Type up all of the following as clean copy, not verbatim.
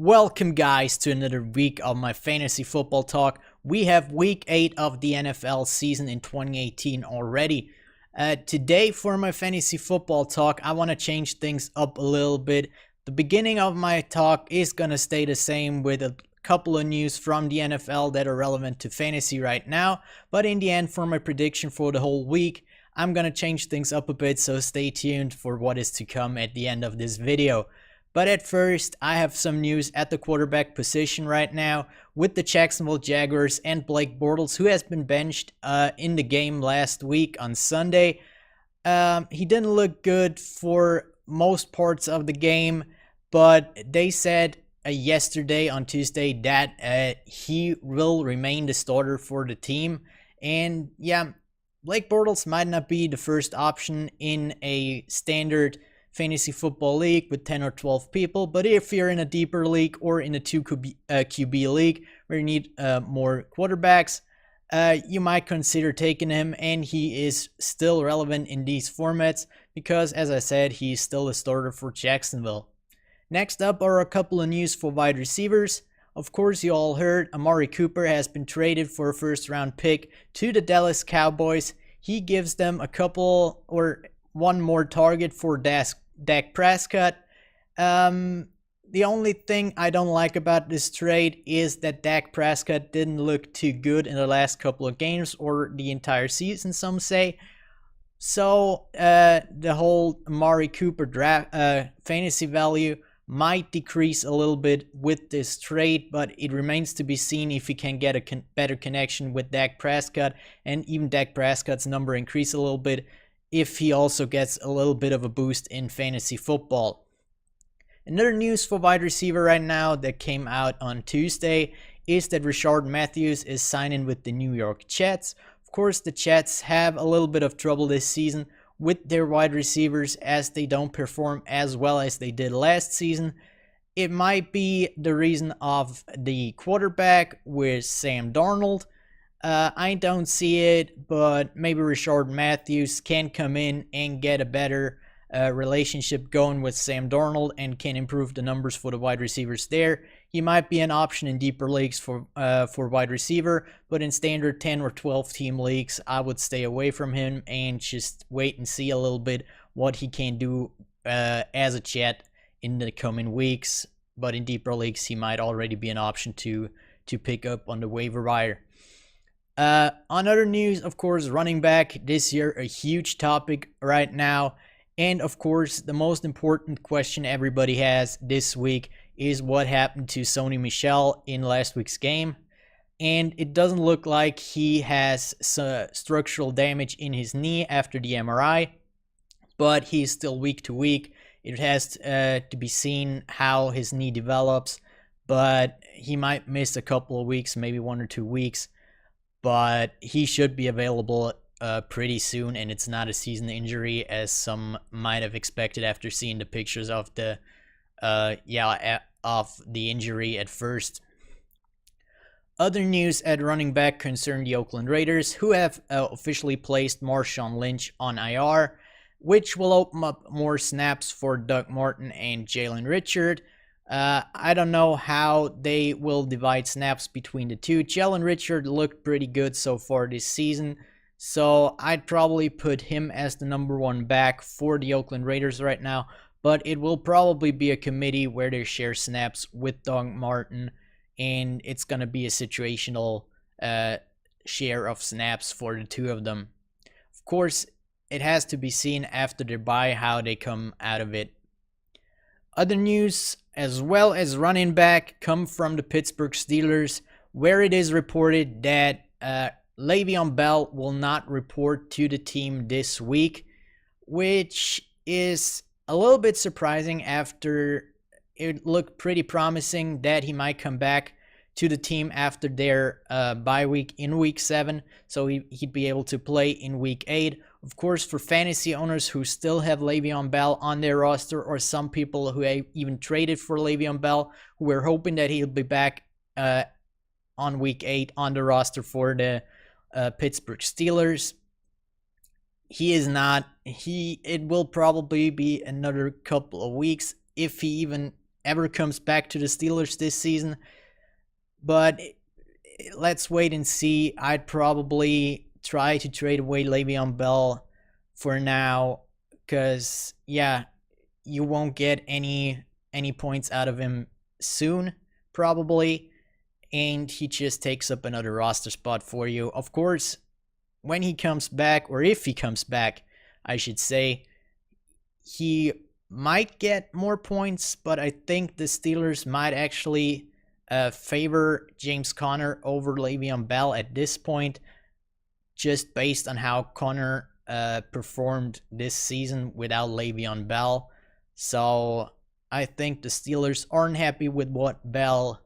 Welcome guys to another week of my fantasy football talk. We have week 8 of the NFL season in 2018 already. Today for my fantasy football talk, I want to change things up a little bit. The beginning of my talk is going to stay the same with a couple of news from the NFL that are relevant to fantasy right now. But in the end, for my prediction for the whole week, I'm going to change things up a bit, so stay tuned for what is to come at the end of this video. But at first, I have some news at the quarterback position right now with the Jacksonville Jaguars and Blake Bortles, who has been benched in the game last week on Sunday. He didn't look good for most parts of the game, but they said yesterday on Tuesday that he will remain the starter for the team. And yeah, Blake Bortles might not be the first option in a standard fantasy football league with 10 or 12 people, but if you're in a deeper league or in a 2 QB league where you need more quarterbacks, you might consider taking him, and he is still relevant in these formats because, as I said, he's still a starter for Jacksonville. Next up are a couple of news for wide receivers. Of course, you all heard Amari Copper has been traded for a first-round pick to the Dallas Cowboys. He gives them a couple or one more target for Dak Prescott. The only thing I don't like about this trade is that Dak Prescott didn't look too good in the last couple of games or the entire season, some say. So the whole Amari Copper draft fantasy value might decrease a little bit with this trade, but it remains to be seen if he can get a better connection with Dak Prescott, and even Dak Prescott's number increase a little bit if he also gets a little bit of a boost in fantasy football. Another news for wide receiver right now that came out on Tuesday is that Rishard Matthews is signing with the New York Jets. Of course, the Jets have a little bit of trouble this season with their wide receivers as they don't perform as well as they did last season. It might be the reason of the quarterback with Sam Darnold. I don't see it, but maybe Rishard Matthews can come in and get a better relationship going with Sam Darnold and can improve the numbers for the wide receivers there. He might be an option in deeper leagues for wide receiver, but in standard 10 or 12 team leagues, I would stay away from him and just wait and see a little bit what he can do as a Jet in the coming weeks. But in deeper leagues, he might already be an option to pick up on the waiver wire. On other news, of course, running back this year, a huge topic right now. And of course, the most important question everybody has this week is what happened to Sony Michel in last week's game. And it doesn't look like he has structural damage in his knee after the MRI, but he's still week to week. It has to be seen how his knee develops, but he might miss a couple of weeks, maybe 1 or 2 weeks. But he should be available pretty soon, and it's not a season injury as some might have expected after seeing the pictures of the injury at first. Other news at running back concern the Oakland Raiders, who have officially placed Marshawn Lynch on IR, which will open up more snaps for Doug Martin and Jalen Richard. I don't know how they will divide snaps between the two. Jalen Richard looked pretty good so far this season, so I'd probably put him as the number 1 back for the Oakland Raiders right now, but it will probably be a committee where they share snaps with Doug Martin, and it's going to be a situational share of snaps for the two of them. Of course, it has to be seen after their bye how they come out of it. Other news as well as running back come from the Pittsburgh Steelers, where it is reported that Le'Veon Bell will not report to the team this week, which is a little bit surprising after it looked pretty promising that he might come back to the team after their bye week in week 7, so he'd be able to play in week 8. Of course, for fantasy owners who still have Le'Veon Bell on their roster, or some people who even traded for Le'Veon Bell, who were hoping that he'll be back on week 8 on the roster for the Pittsburgh Steelers, he is not. It will probably be another couple of weeks if he even ever comes back to the Steelers this season. But let's wait and see. I'd probably try to trade away Le'Veon Bell for now, because yeah, you won't get any points out of him soon, probably, and he just takes up another roster spot for you. Of course, when he comes back, or if he comes back, I should say, he might get more points, but I think the Steelers might actually favor James Conner over Le'Veon Bell at this point, just based on how Conner performed this season without Le'Veon Bell. So I think the Steelers aren't happy with what Bell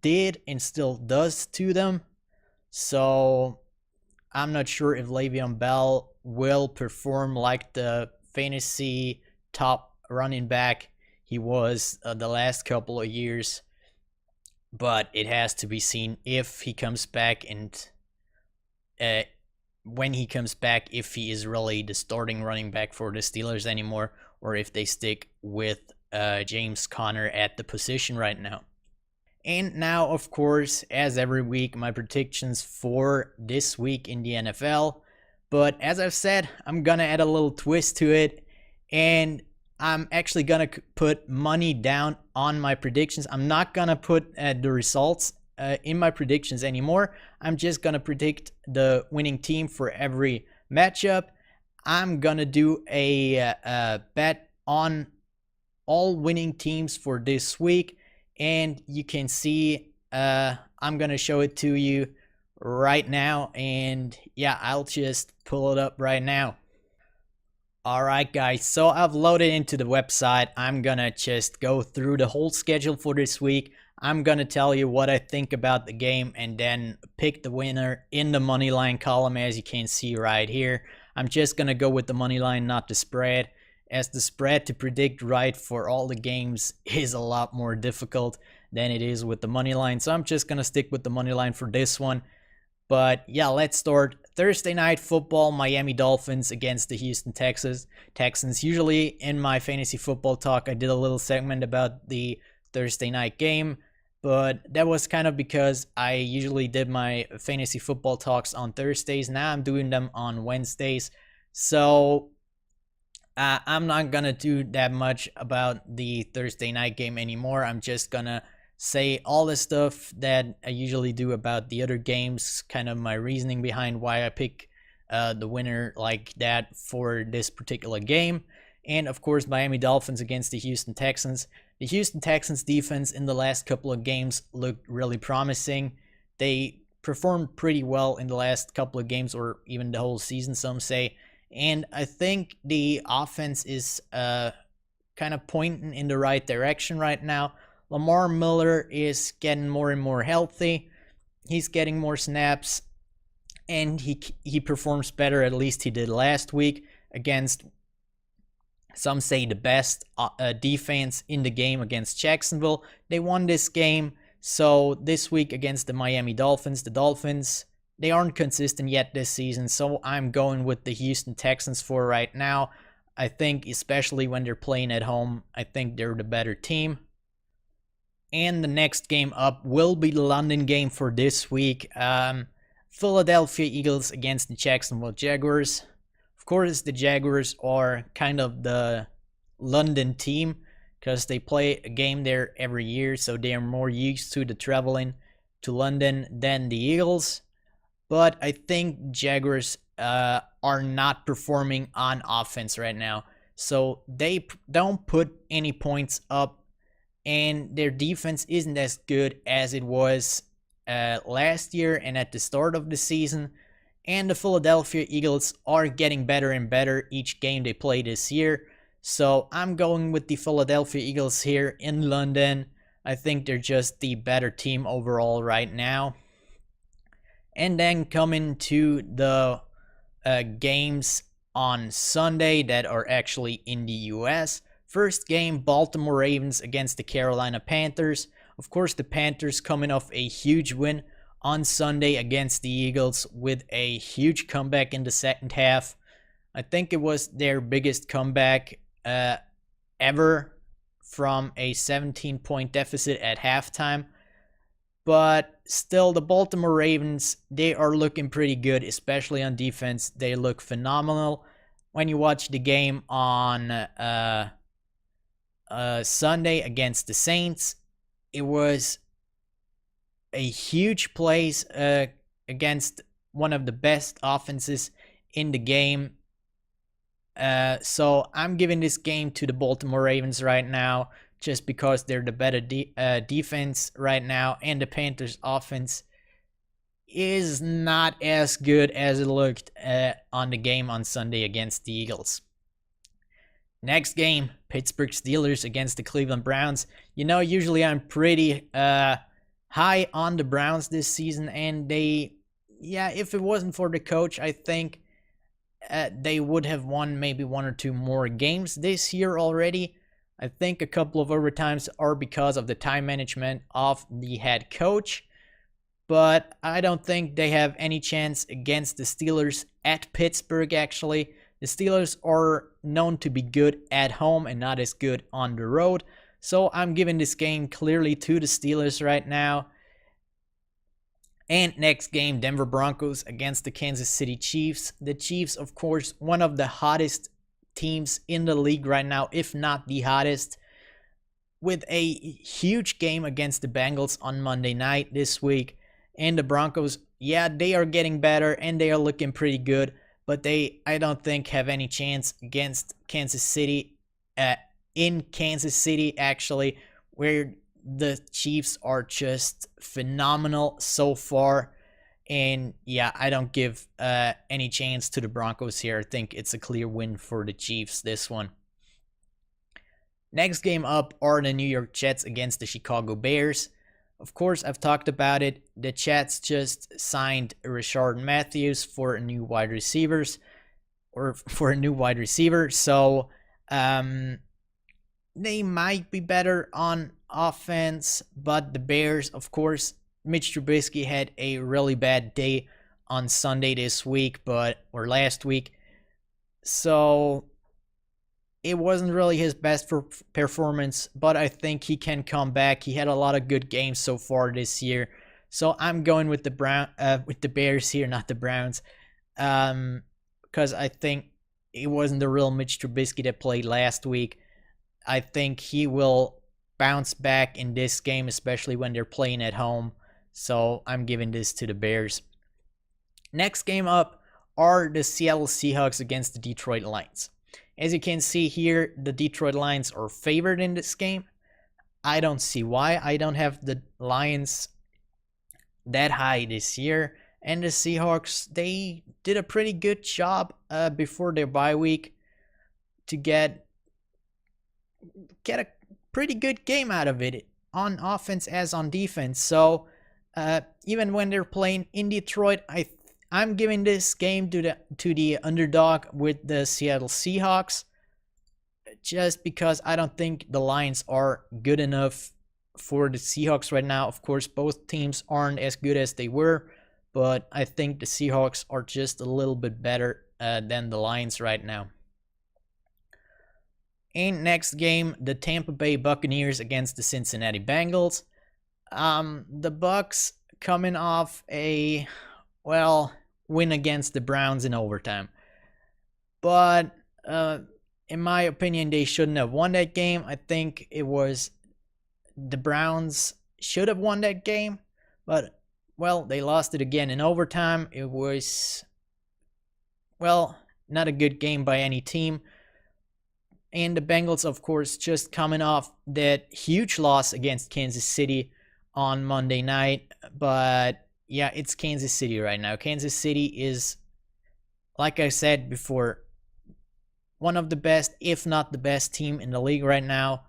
did and still does to them. So I'm not sure if Le'Veon Bell will perform like the fantasy top running back he was the last couple of years. But it has to be seen if he comes back, and when he comes back, if he is really the starting running back for the Steelers anymore, or if they stick with James Conner at the position right now. And now, of course, as every week, my predictions for this week in the NFL. But as I've said, I'm going to add a little twist to it, and I'm actually going to put money down on my predictions. I'm not going to put the results in my predictions anymore. I'm just going to predict the winning team for every matchup. I'm going to do a bet on all winning teams for this week. And you can see, I'm going to show it to you right now. And yeah, I'll just pull it up right now. Alright guys, so I've loaded into the website. I'm gonna just go through the whole schedule for this week. I'm gonna tell you what I think about the game and then pick the winner in the money line column, as you can see right here. I'm just gonna go with the money line, not the spread, as the spread to predict right for all the games is a lot more difficult than it is with the money line. So I'm just gonna stick with the money line for this one. But yeah, let's start. Thursday night football, Miami Dolphins against the Houston Texans. Usually in my fantasy football talk, I did a little segment about the Thursday night game, but that was kind of because I usually did my fantasy football talks on Thursdays. Now I'm doing them on Wednesdays. So I'm not going to do that much about the Thursday night game anymore. I'm just going to say all the stuff that I usually do about the other games, kind of my reasoning behind why I pick the winner like that for this particular game. And of course, Miami Dolphins against the Houston Texans. The Houston Texans defense in the last couple of games looked really promising. They performed pretty well in the last couple of games, or even the whole season, some say. And I think the offense is kind of pointing in the right direction right now. Lamar Miller is getting more and more healthy. He's getting more snaps, and he performs better, at least he did last week, against, some say, the best defense in the game against Jacksonville. They won this game. So this week against the Miami Dolphins, they aren't consistent yet this season, so I'm going with the Houston Texans for right now. I think, especially when they're playing at home, I think they're the better team. And the next game up will be the London game for this week. Philadelphia Eagles against the Jacksonville Jaguars. Of course, the Jaguars are kind of the London team because they play a game there every year, so they are more used to the traveling to London than the Eagles. But I think Jaguars are not performing on offense right now, so they don't put any points up. And their defense isn't as good as it was last year and at the start of the season. And the Philadelphia Eagles are getting better and better each game they play this year. So I'm going with the Philadelphia Eagles here in London. I think they're just the better team overall right now. And then coming to the games on Sunday that are actually in the US. First game, Baltimore Ravens against the Carolina Panthers. Of course, the Panthers coming off a huge win on Sunday against the Eagles with a huge comeback in the second half. I think it was their biggest comeback ever from a 17-point deficit at halftime. But still, the Baltimore Ravens, they are looking pretty good, especially on defense. They look phenomenal. When you watch the game on Sunday against the Saints, it was a huge plays against one of the best offenses in the game. So I'm giving this game to the Baltimore Ravens right now, just because they're the better defense right now, and the Panthers offense is not as good as it looked on the game on Sunday against the Eagles. Next game, Pittsburgh Steelers against the Cleveland Browns. You know, usually I'm pretty high on the Browns this season, and if it wasn't for the coach, I think they would have won maybe one or two more games this year already. I think a couple of overtimes are because of the time management of the head coach, but I don't think they have any chance against the Steelers at Pittsburgh, actually. The Steelers are known to be good at home and not as good on the road, so I'm giving this game clearly to the Steelers right now. And next game, Denver Broncos against the Kansas City Chiefs. The Chiefs, of course, one of the hottest teams in the league right now, if not the hottest, with a huge game against the Bengals on Monday night this week. And the Broncos, they are getting better and they are looking pretty good, but I don't think have any chance against Kansas City, in Kansas City actually, where the Chiefs are just phenomenal so far. And I don't give any chance to the Broncos here. I think it's a clear win for the Chiefs, this one. Next game up are the New York Jets against the Chicago Bears. Of course, I've talked about it. The Jets just signed Rishard Matthews for a new wide receiver. So they might be better on offense, but the Bears, of course, Mitch Trubisky had a really bad day on Sunday or last week. So it wasn't really his best performance, but I think he can come back. He had a lot of good games so far this year. So I'm going with the Bears here, not the Browns. Because I think it wasn't the real Mitch Trubisky that played last week. I think he will bounce back in this game, especially when they're playing at home. So I'm giving this to the Bears. Next game up are the Seattle Seahawks against the Detroit Lions. As you can see here, the Detroit Lions are favored in this game. I don't see why. I don't have the Lions that high this year. And the Seahawks, they did a pretty good job before their bye week to get a pretty good game out of it on offense as on defense. So even when they're playing in Detroit, I'm giving this game to the underdog with the Seattle Seahawks, just because I don't think the Lions are good enough for the Seahawks right now. Of course, both teams aren't as good as they were, but I think the Seahawks are just a little bit better than the Lions right now. And next game, the Tampa Bay Buccaneers against the Cincinnati Bengals. The Bucs coming off a win against the Browns in overtime. But in my opinion, they shouldn't have won that game. I think it was the Browns should have won that game, but they lost it again in overtime. It was not a good game by any team. And the Bengals, of course, just coming off that huge loss against Kansas City on Monday night. But it's Kansas City right now. Kansas City is, like I said before, one of the best, if not the best team in the league right now.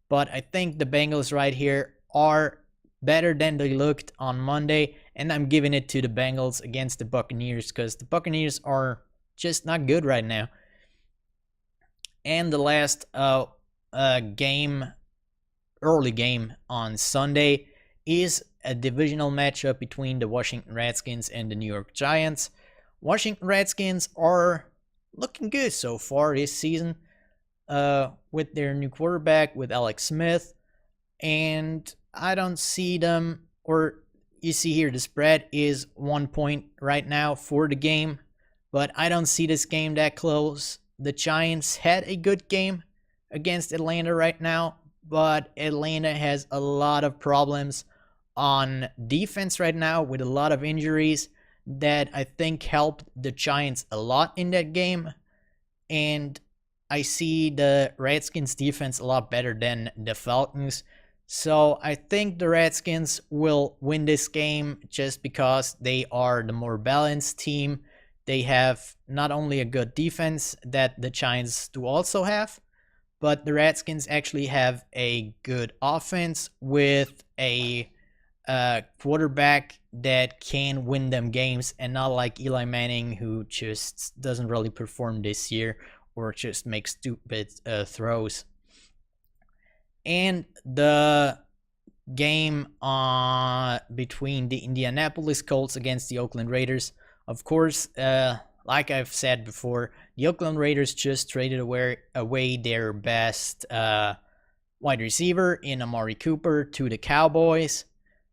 But I think the Bengals right here are better than they looked on Monday. And I'm giving it to the Bengals against the Buccaneers, because the Buccaneers are just not good right now. And the last early game on Sunday, is a divisional matchup between the Washington Redskins and the New York Giants. Washington Redskins are looking good so far this season. with their new quarterback, with Alex Smith. And I don't see them, or you see here the spread is 1 point right now for the game, but I don't see this game that close. The Giants had a good game against Atlanta right now, but Atlanta has a lot of problems on defense right now with a lot of injuries that I think helped the Giants a lot in that game. And I see the Redskins defense a lot better than the Falcons. So I think the Redskins will win this game just because they are the more balanced team. They have not only a good defense that the Giants do also have, but the Redskins actually have a good offense with a quarterback that can win them games, and not like Eli Manning, who just doesn't really perform this year or just makes stupid throws. And the game between the Indianapolis Colts against the Oakland Raiders. Of course, like I've said before, the Oakland Raiders just traded away their best wide receiver in Amari Copper to the Cowboys.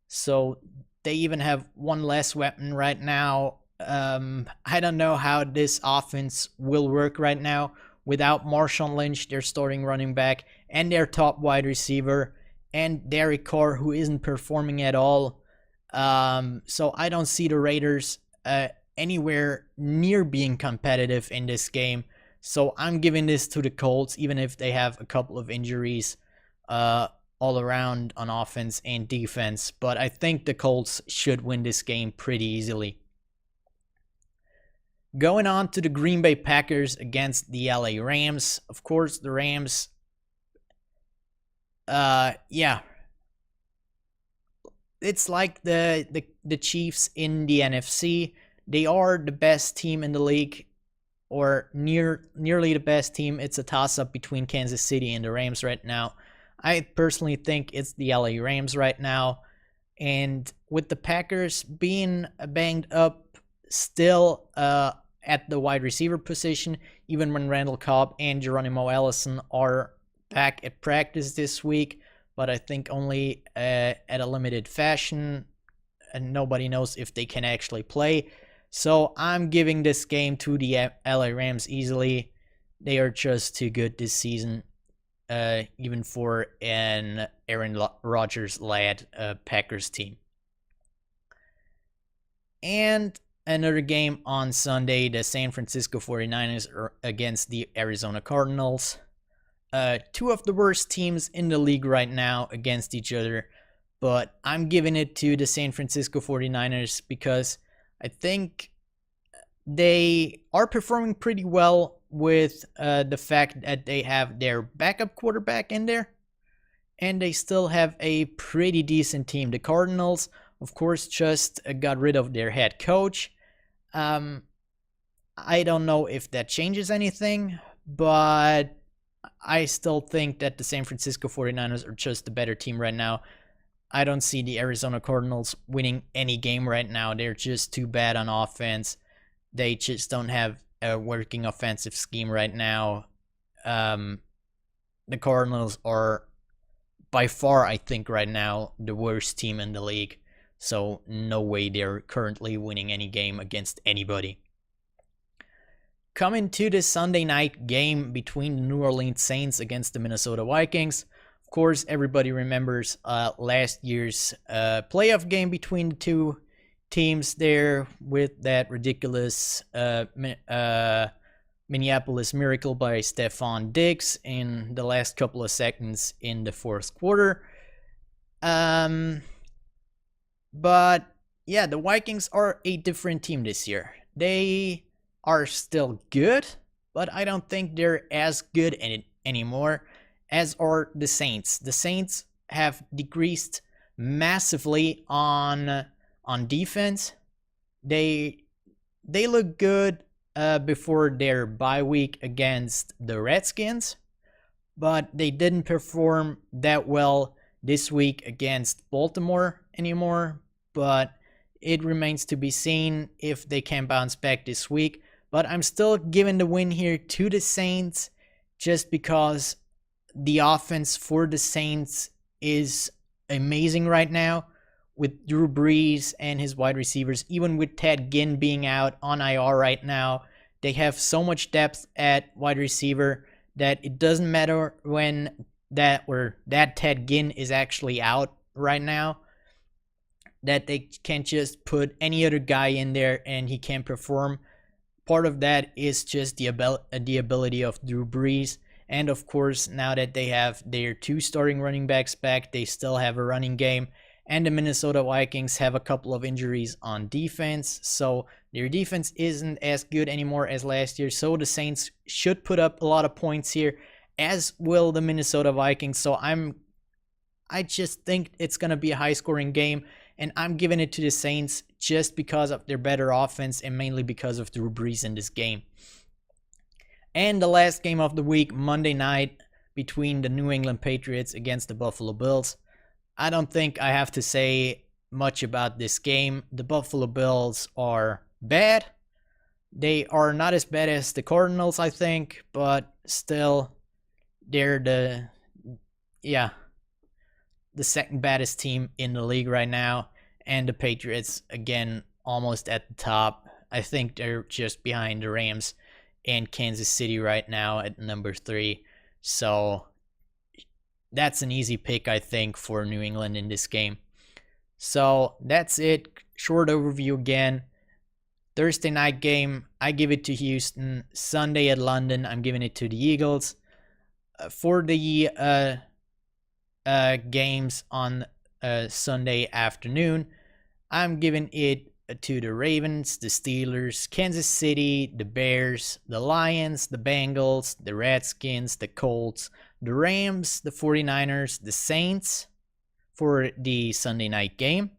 So they even have one less weapon right now. I don't know how this offense will work right now without Marshawn Lynch, their starting running back, and their top wide receiver, and Derek Carr, who isn't performing at all. So I don't see the Raiders anywhere near being competitive in this game. So I'm giving this to the Colts, even if they have a couple of injuries all around on offense and defense. But I think the Colts should win this game pretty easily. Going on to the Green Bay Packers against the LA Rams. Of course, the Rams, it's like the Chiefs in the NFC. They are the best team in the league, or nearly the best team. It's a toss-up between Kansas City and the Rams right now. I personally think it's the LA Rams right now. And with the Packers being banged up still at the wide receiver position, even when Randall Cobb and Geronimo Allison are back at practice this week, but I think only at a limited fashion, and nobody knows if they can actually play. So I'm giving this game to the LA Rams easily. They are just too good this season, even for an Aaron Rodgers-led Packers team. And another game on Sunday, the San Francisco 49ers are against the Arizona Cardinals. Two of the worst teams in the league right now against each other, but I'm giving it to the San Francisco 49ers because I think they are performing pretty well with the fact that they have their backup quarterback in there, and they still have a pretty decent team. The Cardinals, of course, just got rid of their head coach. I don't know if that changes anything, but I still think that the San Francisco 49ers are just the better team right now. I don't see the Arizona Cardinals winning any game right now. They're just too bad on offense. They just don't have a working offensive scheme right now. The Cardinals are by far, I think, right now, the worst team in the league. So no way they're currently winning any game against anybody. Coming to the Sunday night game between the New Orleans Saints against the Minnesota Vikings. Of course, everybody remembers last year's playoff game between the two teams there with that ridiculous Minneapolis Miracle by Stephon Diggs in the last couple of seconds in the fourth quarter. But yeah, the Vikings are a different team this year. They are still good, but I don't think they're as good anymore as are the Saints. The Saints have decreased massively on defense. They look good before their bye week against the Redskins, but they didn't perform that well this week against Baltimore anymore. But it remains to be seen if they can bounce back this week. But I'm still giving the win here to the Saints. just because the offense for the Saints is amazing right now with Drew Brees and his wide receivers. Even with Ted Ginn being out on IR right now, they have so much depth at wide receiver that it doesn't matter when that Ted Ginn is actually out right now, that they can't just put any other guy in there and he can't perform. Part of that is just the ability of Drew Brees. And of course, now that they have their 2 starting running backs back, they still have a running game. And the Minnesota Vikings have a couple of injuries on defense, so their defense isn't as good anymore as last year. So the Saints should put up a lot of points here, as will the Minnesota Vikings. So I just think it's going to be a high-scoring game, and I'm giving it to the Saints just because of their better offense and mainly because of Drew Brees in this game. And the last game of the week, Monday night, between the New England Patriots against the Buffalo Bills. I don't think I have to say much about this game. The Buffalo Bills are bad. They are not as bad as the Cardinals, I think, but still, they're the second baddest team in the league right now. And the Patriots, again, almost at the top. I think they're just behind the Rams and Kansas City right now at number 3. So that's an easy pick, I think, for New England in this game. So that's it. Short overview again. Thursday night game, I give it to Houston. Sunday at London, I'm giving it to the Eagles. For the games on Sunday afternoon, I'm giving it to the Ravens, the Steelers, Kansas City, the Bears, the Lions, the Bengals, the Redskins, the Colts, the Rams, the 49ers, the Saints for the Sunday night game.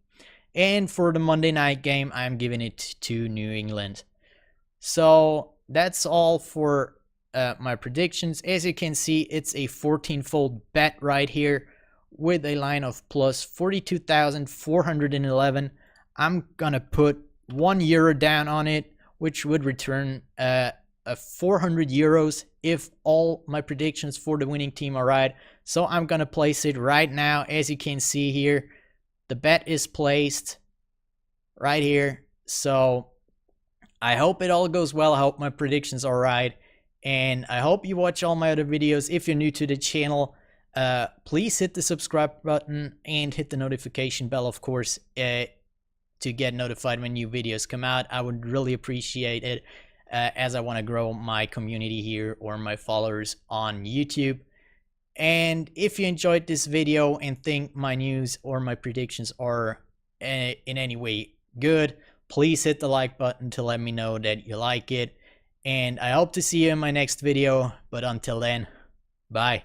And for the Monday night game, I'm giving it to New England. So that's all for my predictions. As you can see, it's a 14-fold bet right here with a line of plus 42,411. I'm going to put €1 down on it, which would return 400 euros if all my predictions for the winning team are right. So I'm going to place it right now. As you can see here, the bet is placed right here. So I hope it all goes well. I hope my predictions are right. And I hope you watch all my other videos. If you're new to the channel, please hit the subscribe button and hit the notification bell, of course, to get notified when new videos come out. I would really appreciate it, as I want to grow my community here or my followers on YouTube. And if you enjoyed this video and think my news or my predictions are in any way good, please hit the like button to let me know that you like it. And I hope to see you in my next video. But until then, bye.